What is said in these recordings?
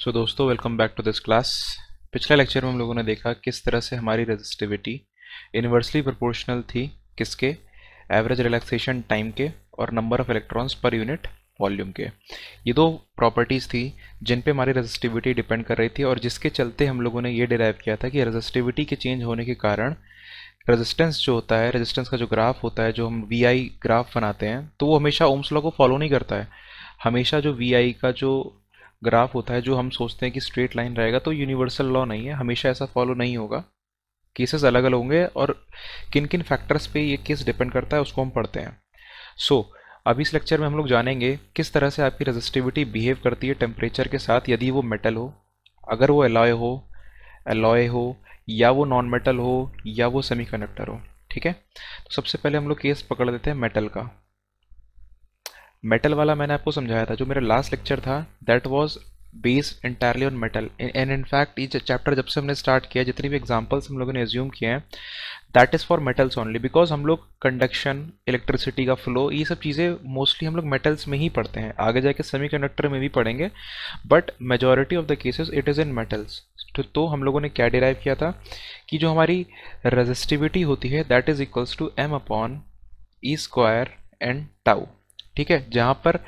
सो दोस्तों, welcome back to this class. पिछले lecture में हम लोगों ने देखा किस तरह से हमारी रेजिस्टिविटी इन्वर्सली प्रोपोर्शनल थी किसके, एवरेज रिलैक्सेशन टाइम के और number of electrons per unit volume के। ये दो प्रॉपर्टीज़ थी जिन पे हमारी रेजिस्टिविटी डिपेंड कर रही थी और जिसके चलते हम लोगों ने ये डिराइव किया था कि रेजिस्टिविटी के चेंज होने के कारण रेजिस्टेंस जो होता है, रेजिस्टेंस का जो ग्राफ होता है, जो हम वी आई ग्राफ बनाते हैं, तो वो हमेशा ओम्स लॉ को फॉलो नहीं करता है। हमेशा जो वी आई का जो ग्राफ होता है, जो हम सोचते हैं कि स्ट्रेट लाइन रहेगा, तो यूनिवर्सल लॉ नहीं है, हमेशा ऐसा फॉलो नहीं होगा। केसेस अलग अलग होंगे और किन किन फैक्टर्स पे ये केस डिपेंड करता है उसको हम पढ़ते हैं। अभी इस लेक्चर में हम लोग जानेंगे किस तरह से आपकी रेजिस्टिविटी बिहेव करती है टेम्परेचर के साथ, यदि वो मेटल हो, अगर वो एलॉय हो या वो नॉन मेटल हो या वो सेमीकंडक्टर हो। ठीक है, तो सबसे पहले हम लोग केस पकड़ लेते हैं मेटल का। मेटल वाला मैंने आपको समझाया था, जो मेरा लास्ट लेक्चर था that was based entirely on metal. And in fact ये चैप्टर जब से हमने स्टार्ट किया, जितनी भी एग्जांपल्स हम लोगों ने एज्यूम किए हैं, that is for metals only, because हम लोग कंडक्शन, इलेक्ट्रिसिटी का फ्लो, ये सब चीज़ें मोस्टली हम लोग मेटल्स में ही पढ़ते हैं। आगे जाके सेमीकंडक्टर में भी पढ़ेंगे, but majority of the cases it is in metals. तो हम लोगों ने क्या डिराइव किया था कि जो हमारी रेजिस्टिविटी होती है that is equals to M upon E square and tau. ठीक है, जहाँ पर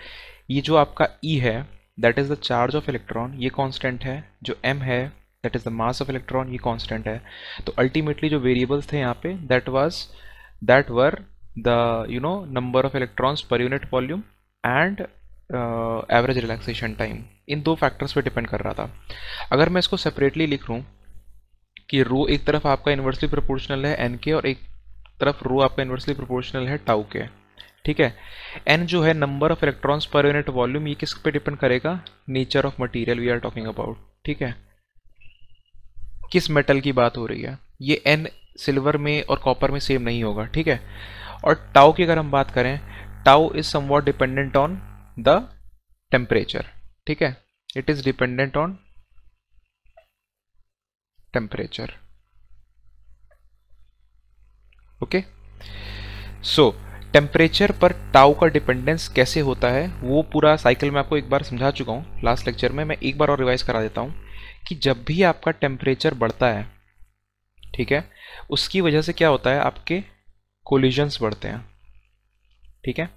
ये जो आपका E है that is the charge of electron, ये कांस्टेंट है। जो M है that is the mass of electron, ये कांस्टेंट है। तो अल्टीमेटली जो वेरिएबल्स थे यहाँ पे that were the number of electrons per unit volume and average relaxation time. इन दो फैक्टर्स पे डिपेंड कर रहा था। अगर मैं इसको सेपरेटली लिख लूँ कि रो एक तरफ आपका इन्वर्सली प्रोपोर्शनल है n के और एक तरफ रो आपका इन्वर्सली प्रोपोर्शनल है टाउ के। ठीक है, n जो है number of electrons per unit volume, ये किस पे डिपेंड करेगा? Nature of material we are talking about. ठीक है, किस मेटल की बात हो रही है, ये n सिल्वर में और कॉपर में सेम नहीं होगा। ठीक है, और टाउ की अगर हम बात करें, tau is somewhat dependent on the temperature. ठीक है, it is dependent on temperature. Okay, so temperature पर टाउ का डिपेंडेंस कैसे होता है वो पूरा साइकिल मैं आपको एक बार समझा चुका हूँ लास्ट लेक्चर में। मैं एक बार और रिवाइज करा देता हूँ कि जब भी आपका टेम्परेचर बढ़ता है, ठीक है, उसकी वजह से क्या होता है, आपके कोलिजन्स बढ़ते हैं। ठीक है,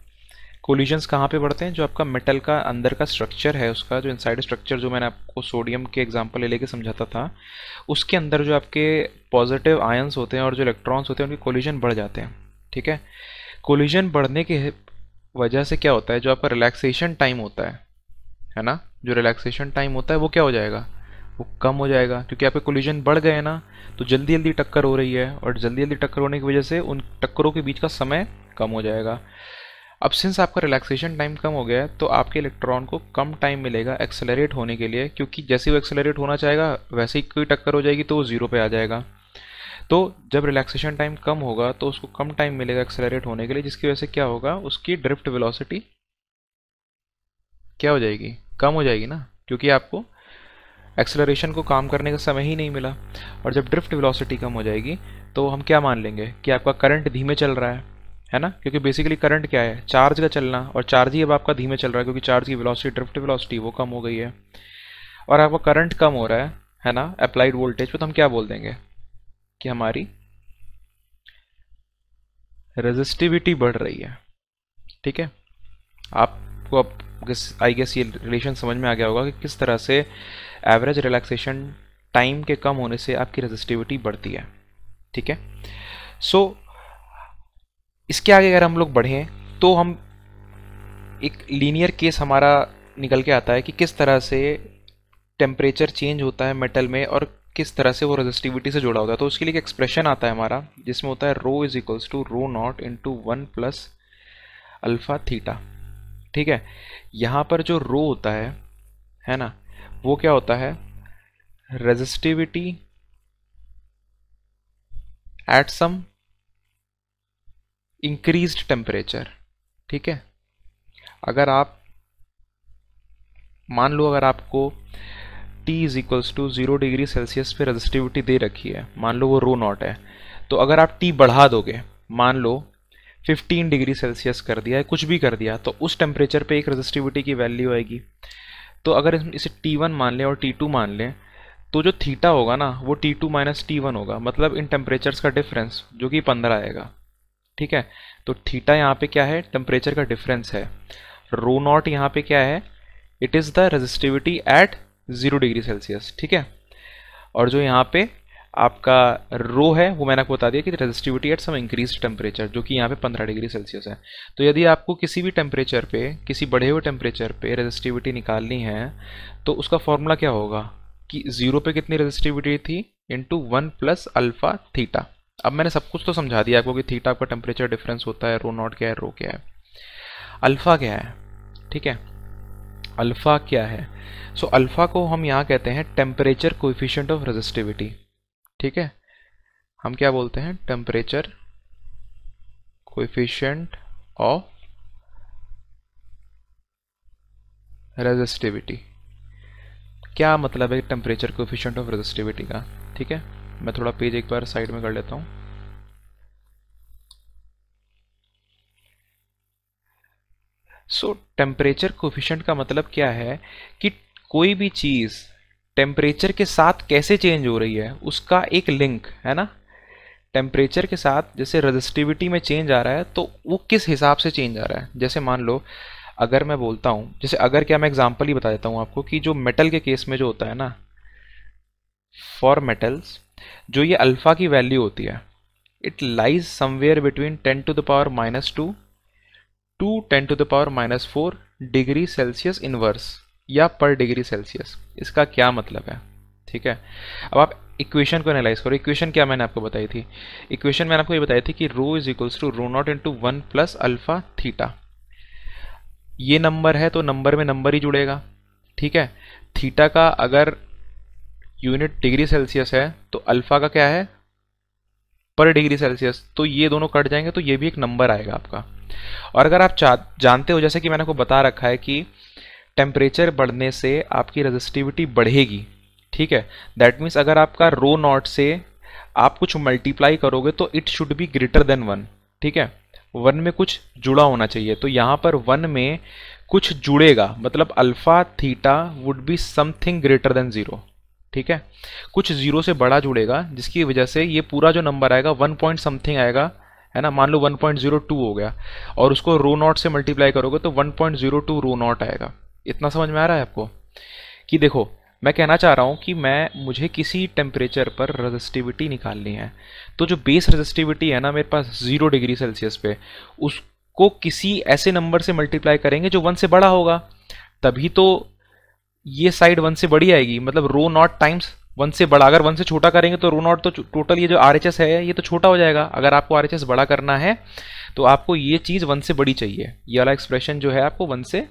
कोलिजन्स कहाँ पे बढ़ते हैं? जो आपका मेटल का अंदर का स्ट्रक्चर है, उसका जो इनसाइड स्ट्रक्चर, जो मैंने आपको सोडियम के एग्जांपल ले लेके समझाता था, उसके अंदर जो आपके पॉजिटिव आयंस होते हैं और जो इलेक्ट्रॉन्स होते हैं, उनके कोलिजन बढ़ जाते हैं। ठीक है, कोलिजन बढ़ने के वजह से क्या होता है, जो आपका रिलैक्सेशन टाइम होता है ना, जो रिलैक्सेशन टाइम होता है वो क्या हो जाएगा, वो कम हो जाएगा, क्योंकि आपके कोलिजन बढ़ गए ना, तो जल्दी जल्दी टक्कर हो रही है और जल्दी जल्दी टक्कर होने की वजह से उन टक्करों के बीच का समय कम हो जाएगा। अब सिंस आपका रिलैक्सेशन टाइम कम हो गया है, तो आपके इलेक्ट्रॉन को कम टाइम मिलेगा एक्सेलरेट होने के लिए, क्योंकि जैसे वो एक्सेलरेट होना चाहेगा वैसे ही कोई टक्कर हो जाएगी तो वो जीरो पे आ जाएगा। तो जब रिलैक्सेशन टाइम कम होगा तो उसको कम टाइम मिलेगा एक्सेलरेट होने के लिए, जिसकी वजह से क्या होगा, उसकी ड्रिफ्ट वेलोसिटी क्या हो जाएगी, कम हो जाएगी ना, क्योंकि आपको एक्सेलरेशन को काम करने का समय ही नहीं मिला। और जब ड्रिफ्ट वेलोसिटी कम हो जाएगी तो हम क्या मान लेंगे कि आपका करंट धीमे चल रहा है ना, क्योंकि बेसिकली करंट क्या है, चार्ज का चलना, और चार्ज ही अब आपका धीमे चल रहा है क्योंकि चार्ज की वेलोसिटी, ड्रिफ्ट वेलोसिटी वो कम हो गई है और आपका करंट कम हो रहा है ना अप्लाइड वोल्टेज पे। तो हम क्या बोल देंगे कि हमारी रेजिस्टिविटी बढ़ रही है। ठीक है, आपको अब आई गेस ये रिलेशन समझ में आ गया होगा कि किस तरह से एवरेज रिलैक्सेशन टाइम के कम होने से आपकी रेजिस्टिविटी बढ़ती है। ठीक है, इसके आगे अगर हम लोग बढ़ें तो हम एक लीनियर केस हमारा निकल के आता है कि किस तरह से टेम्परेचर चेंज होता है मेटल में और किस तरह से वो रेजिस्टिविटी से जुड़ा होता है। तो उसके लिए एक एक्सप्रेशन आता है हमारा, जिसमें होता है rho is equals to rho not into 1 plus alpha theta. ठीक है, यहाँ पर जो रो होता है ना, वो क्या होता है, resistivity at some increased temperature. ठीक है, अगर आप मान लो, अगर आपको T is equals to 0 degree Celsius पे रेजिस्टिविटी दे रखी है, मान लो वो रो नॉट है, तो अगर आप T बढ़ा दोगे, मान लो 15 डिग्री सेल्सियस कर दिया है, कुछ भी कर दिया, तो उस टेम्परेचर पे एक रेजिस्टिविटी की वैल्यू आएगी। तो अगर इसे T1 मान लें और T2 मान लें, तो जो थीटा होगा ना वो T2 माइनस T1 होगा, मतलब इन टेम्परेचर्स का डिफरेंस जो कि 15 आएगा। ठीक है, तो थीटा यहाँ पे क्या है, टेम्परेचर का डिफरेंस है। रो नॉट यहाँ पे क्या है, it is the resistivity eight 0 degree Celsius. ठीक है, और जो यहाँ पे आपका रो है वो मैंने आपको बता दिया कि resistivity at some increase temperature, जो कि यहाँ पे 15 डिग्री सेल्सियस है। तो यदि आपको किसी भी टेम्परेचर पे, किसी बढ़े हुए टेम्परेचर पे रेजिस्टिविटी निकालनी है, तो उसका फॉर्मूला क्या होगा कि 0 पे कितनी रेजिस्टिविटी थी इंटू 1 प्लस अल्फा थीटा। अब मैंने सब कुछ तो समझा दिया आपको कि थीटा आपका टेम्परेचर डिफरेंस होता है, रो नॉट क्या है, रो क्या है, अल्फा क्या है। ठीक है, अल्फा क्या है, सो अल्फा को हम यहाँ कहते हैं टेम्परेचर कोएफिशिएंट ऑफ रेजिस्टिविटी। ठीक है, हम क्या बोलते हैं, टेम्परेचर कोएफिशिएंट ऑफ रेजिस्टिविटी। क्या मतलब है टेम्परेचर कोएफिशिएंट ऑफ रेजिस्टिविटी का। ठीक है, मैं थोड़ा पेज एक बार साइड में कर लेता हूँ। सो टेम्परेचर कोएफिशिएंट का मतलब क्या है कि कोई भी चीज़ टेम्परेचर के साथ कैसे चेंज हो रही है उसका एक लिंक है ना। टेम्परेचर के साथ जैसे रेजिस्टिविटी में चेंज आ रहा है तो वो किस हिसाब से चेंज आ रहा है। जैसे मान लो अगर मैं बोलता हूँ, जैसे अगर क्या, मैं एग्जांपल ही बता देता हूँ आपको कि जो मेटल के केस में जो होता है ना, फॉर मेटल्स जो ये अल्फा की वैल्यू होती है, it lies somewhere between 10 to the power -2 to 10 to the power -4 degree Celsius inverse या पर डिग्री सेल्सियस। इसका क्या मतलब है। ठीक है, अब आप इक्वेशन को एनालाइज करो। इक्वेशन क्या मैंने आपको बताई थी, इक्वेशन मैंने आपको ये बताई थी कि rho is equals to rho not into 1 plus alpha theta. ये नंबर है तो नंबर में नंबर ही जुड़ेगा। ठीक है, थीटा का अगर यूनिट डिग्री सेल्सियस है तो अल्फा का क्या है, पर डिग्री सेल्सियस, तो ये दोनों कट जाएंगे तो ये भी एक नंबर आएगा आपका। और अगर आप जानते हो, जैसे कि मैंने आपको बता रखा है कि टेम्परेचर बढ़ने से आपकी रेजिस्टिविटी बढ़ेगी। ठीक है, दैट मीन्स अगर आपका रो नॉट से आप कुछ मल्टीप्लाई करोगे तो it should be greater than 1। ठीक है, 1 में कुछ जुड़ा होना चाहिए, तो यहाँ पर 1 में कुछ जुड़ेगा, मतलब alpha theta would be something greater than 0। ठीक है, कुछ 0 से बड़ा जुड़ेगा जिसकी वजह से ये पूरा जो नंबर आएगा 1 पॉइंट समथिंग आएगा, है ना। मान लो 1.02 हो गया और उसको रो नॉट से मल्टीप्लाई करोगे तो 1.02 रो नॉट आएगा। इतना समझ में आ रहा है आपको कि देखो मैं कहना चाह रहा हूँ कि मुझे किसी टेम्परेचर पर रेजिस्टिविटी निकालनी है, तो जो बेस रेजिस्टिविटी है ना मेरे पास 0 डिग्री सेल्सियस पे, उसको किसी ऐसे नंबर से मल्टीप्लाई करेंगे जो 1 से बड़ा होगा, तभी तो ये साइड 1 से बड़ी आएगी, मतलब रो नॉट टाइम्स 1 से बड़ा। अगर 1 से छोटा करेंगे तो रो नॉट तो टोटल ये जो RHS है ये तो छोटा हो जाएगा। अगर आपको RHS बड़ा करना है तो आपको ये चीज़ 1 से बड़ी चाहिए, ये वाला एक्सप्रेशन जो है आपको 1 से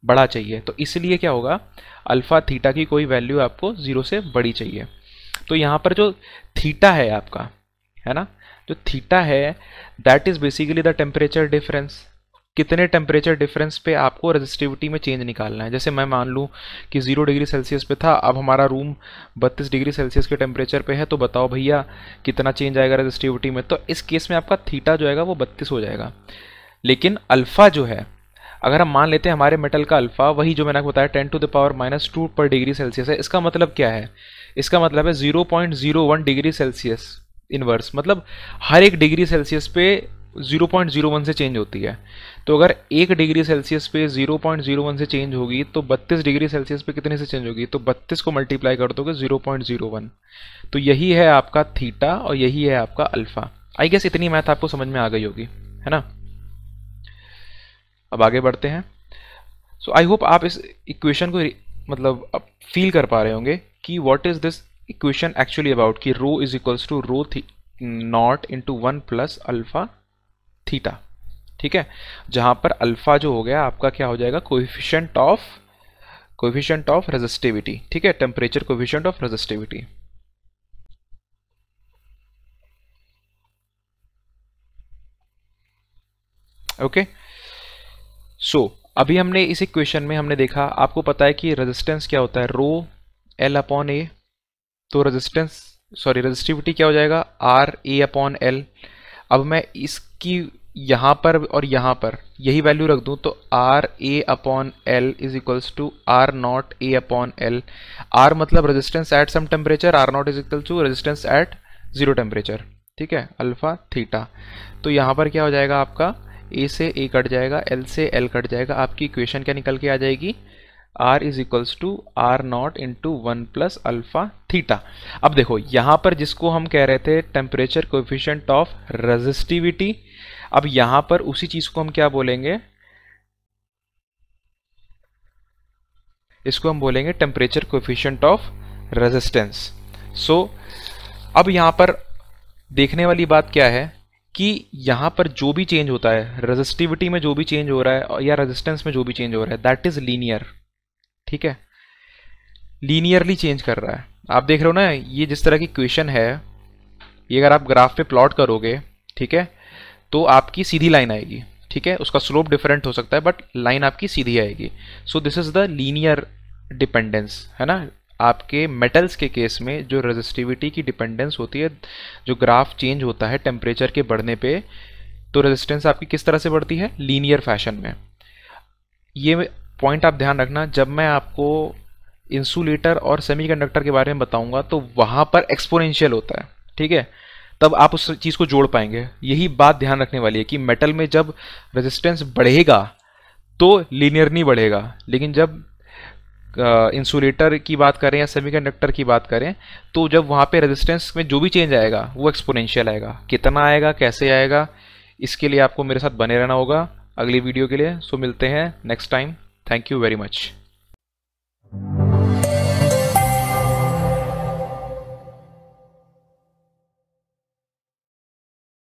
बड़ा चाहिए। तो इसलिए क्या होगा, अल्फा थीटा की कोई वैल्यू आपको 0 से बड़ी चाहिए। तो यहाँ पर जो थीटा है आपका, है ना, जो थीटा है that is basically the temperature difference. कितने टेम्परेचर डिफरेंस पे आपको रेजिस्टिविटी में चेंज निकालना है। जैसे मैं मान लूँ कि 0 डिग्री सेल्सियस पे था, अब हमारा रूम 32 डिग्री सेल्सियस के टेम्परेचर पे है, तो बताओ भैया कितना चेंज आएगा रेजिस्टिविटी में। तो इस केस में आपका थीटा जो आएगा वो 32 हो जाएगा। लेकिन अल्फा जो है, अगर हम मान लेते हैं हमारे मेटल का अल्फा वही जो मैंने आपको बताया 10 टू द पावर -2 पर डिग्री सेल्सियस है। इसका मतलब क्या है, इसका मतलब है 0.01 डिग्री सेल्सियस इनवर्स, मतलब हर एक डिग्री सेल्सियस पे 0.01 से चेंज होती है। तो अगर 1 डिग्री सेल्सियस पे 0.01 से चेंज होगी तो 32 डिग्री सेल्सियस पे कितने से चेंज होगी, तो 32 को मल्टीप्लाई कर दोगे 0.01। तो यही है आपका थीटा और यही है आपका अल्फा। आई गेस इतनी मैथ आपको समझ में आ गई होगी, है ना। अब आगे बढ़ते हैं। सो आई होप आप इस इक्वेशन को मतलब अब फील कर पा रहे होंगे कि what is this equation actually about, कि rho is equals to rho not into 1 plus alpha theta. ठीक है, जहां पर अल्फा जो हो गया आपका क्या हो जाएगा, कोएफिशिएंट ऑफ रेजिस्टिविटी। ठीक है, temperature coefficient of resistivity. Okay, so अभी हमने इस इक्वेशन में हमने देखा, आपको पता है कि रेजिस्टेंस क्या होता है, रो L अपॉन ए। तो रेजिस्टिविटी क्या हो जाएगा, R A अपॉन L। अब मैं इसकी यहाँ पर और यहाँ पर यही वैल्यू रख दूँ तो R A upon L is equals to R not A upon L. R मतलब resistance at some temperature, R not is equal to resistance at zero temperature, ठीक है, अल्फा थीटा। तो यहाँ पर क्या हो जाएगा आपका, ए से ए कट जाएगा, एल से एल कट जाएगा, आपकी इक्वेशन क्या निकल के आ जाएगी, R is equals to R naught into one plus alpha theta. अब देखो यहाँ पर जिसको हम कह रहे थे टेम्परेचर कोएफिशिएंट ऑफ रेजिस्टिविटी, अब यहाँ पर उसी चीज को हम क्या बोलेंगे, इसको हम बोलेंगे टेम्परेचर कोएफिशिएंट ऑफ रेजिस्टेंस। सो अब यहाँ पर देखने वाली बात क्या है कि यहाँ पर जो भी चेंज होता है, रेजिस्टिविटी में जो भी चेंज हो रहा है या रेजिस्टेंस में जो भी चेंज हो रहा है, दैट इज लीनियर, ठीक है, लीनियरली चेंज कर रहा है। आप देख रहे हो ना, ये जिस तरह की इक्वेशन है, ये अगर आप ग्राफ पे प्लॉट करोगे, ठीक है, तो आपकी सीधी लाइन आएगी, ठीक है, उसका स्लोप डिफरेंट हो सकता है बट लाइन आपकी सीधी आएगी। So this is the linear dependence, है ना। आपके मेटल्स के केस में जो रेजिस्टिविटी की डिपेंडेंस होती है, जो ग्राफ चेंज होता है टेम्परेचर के बढ़ने पे, तो रेजिस्टेंस आपकी किस तरह से बढ़ती है, लीनियर फैशन में। ये पॉइंट आप ध्यान रखना, जब मैं आपको इंसुलेटर और सेमीकंडक्टर के बारे में बताऊंगा तो वहां पर एक्सपोनेंशियल होता है, ठीक है, तब आप उस चीज को जोड़ पाएंगे। यही बात ध्यान रखने वाली है कि मेटल में जब रेजिस्टेंस बढ़ेगा तो लीनियर नहीं बढ़ेगा, लेकिन जब इंसुलेटर की बात करें या सेमीकंडक्टर की बात करें तो जब वहाँ पे रेजिस्टेंस में जो भी चेंज आएगा वो एक्सपोनेंशियल आएगा। कितना आएगा, कैसे आएगा, इसके लिए आपको मेरे साथ बने रहना होगा अगली वीडियो के लिए। सो मिलते हैं next time. Thank you very much.